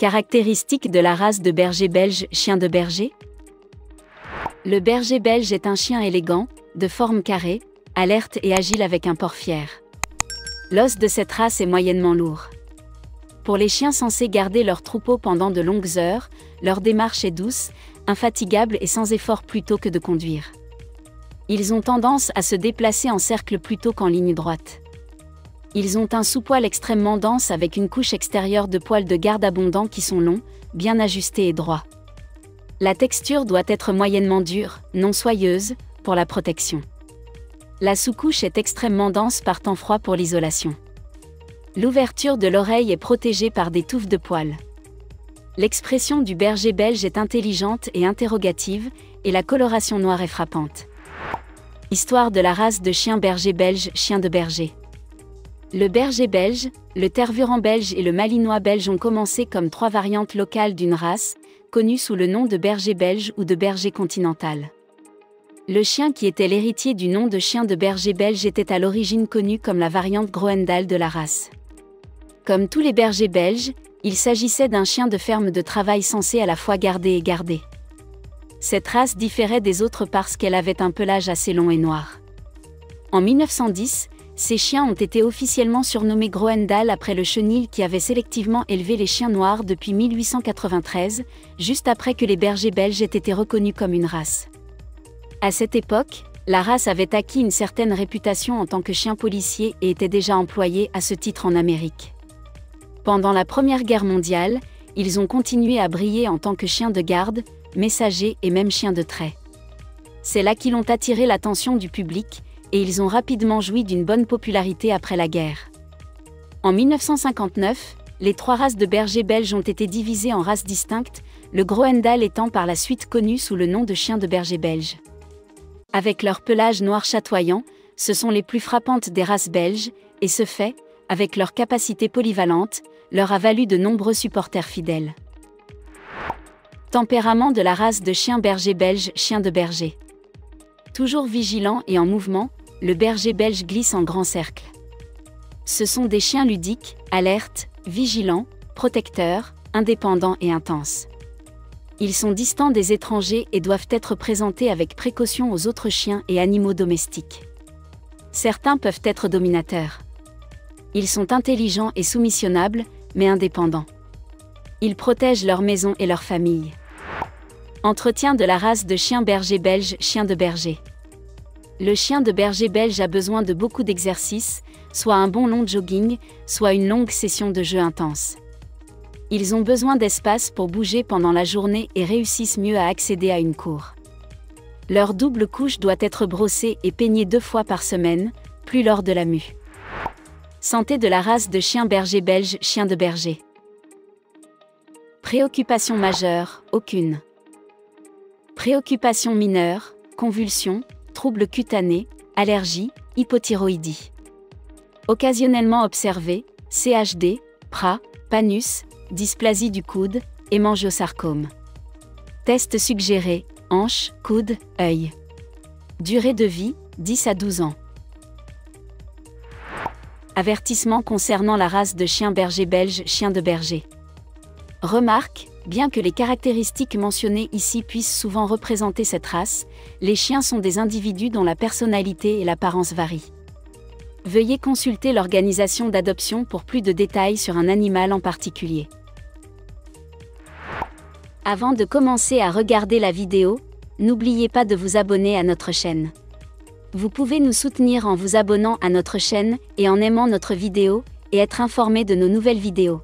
Caractéristiques de la race de berger belge chien de berger. Le berger belge est un chien élégant, de forme carrée, alerte et agile avec un port fier. L'os de cette race est moyennement lourd. Pour les chiens censés garder leur troupeau pendant de longues heures, leur démarche est douce, infatigable et sans effort plutôt que de conduire. Ils ont tendance à se déplacer en cercle plutôt qu'en ligne droite. Ils ont un sous-poil extrêmement dense avec une couche extérieure de poils de garde abondants qui sont longs, bien ajustés et droits. La texture doit être moyennement dure, non soyeuse, pour la protection. La sous-couche est extrêmement dense par temps froid pour l'isolation. L'ouverture de l'oreille est protégée par des touffes de poils. L'expression du berger belge est intelligente et interrogative, et la coloration noire est frappante. Histoire de la race de chien berger belge chien de berger. Le berger belge, le tervuran belge et le malinois belge ont commencé comme trois variantes locales d'une race, connue sous le nom de berger belge ou de berger continental. Le chien qui était l'héritier du nom de chien de berger belge était à l'origine connu comme la variante Groendahl de la race. Comme tous les bergers belges, il s'agissait d'un chien de ferme de travail censé à la fois garder et garder. Cette race différait des autres parce qu'elle avait un pelage assez long et noir. En 1910, ces chiens ont été officiellement surnommés Groendahl après le chenil qui avait sélectivement élevé les chiens noirs depuis 1893, juste après que les bergers belges aient été reconnus comme une race. À cette époque, la race avait acquis une certaine réputation en tant que chien policier et était déjà employée à ce titre en Amérique. Pendant la Première Guerre mondiale, ils ont continué à briller en tant que chiens de garde, messagers et même chiens de trait. C'est là qu'ils ont attiré l'attention du public, et ils ont rapidement joui d'une bonne popularité après la guerre. En 1959, les trois races de bergers belges ont été divisées en races distinctes, le Groendahl étant par la suite connu sous le nom de chien de berger belge. Avec leur pelage noir chatoyant, ce sont les plus frappantes des races belges, et ce fait, avec leur capacité polyvalente, leur a valu de nombreux supporters fidèles. Tempérament de la race de chien berger belge chien de berger. Toujours vigilant et en mouvement, le berger belge glisse en grand cercle. Ce sont des chiens ludiques, alertes, vigilants, protecteurs, indépendants et intenses. Ils sont distants des étrangers et doivent être présentés avec précaution aux autres chiens et animaux domestiques. Certains peuvent être dominateurs. Ils sont intelligents et soumissionnables, mais indépendants. Ils protègent leur maison et leur famille. Entretien de la race de chien berger belge chien de berger. Le chien de berger belge a besoin de beaucoup d'exercices, soit un bon long jogging, soit une longue session de jeu intense. Ils ont besoin d'espace pour bouger pendant la journée et réussissent mieux à accéder à une cour. Leur double couche doit être brossée et peignée 2 fois par semaine, plus lors de la mue. Santé de la race de chien berger belge chien de berger. Préoccupation majeure, aucune. Préoccupation mineure, convulsions, troubles cutanés, allergies, hypothyroïdie. Occasionnellement observé, CHD, PRA, Panus, dysplasie du coude, hémangiosarcome. Test suggéré, hanche, coude, œil. Durée de vie, 10 à 12 ans. Avertissement concernant la race de chien berger belge chien de berger. Remarque, bien que les caractéristiques mentionnées ici puissent souvent représenter cette race, les chiens sont des individus dont la personnalité et l'apparence varient. Veuillez consulter l'organisation d'adoption pour plus de détails sur un animal en particulier. Avant de commencer à regarder la vidéo, n'oubliez pas de vous abonner à notre chaîne. Vous pouvez nous soutenir en vous abonnant à notre chaîne et en aimant notre vidéo, et être informé de nos nouvelles vidéos.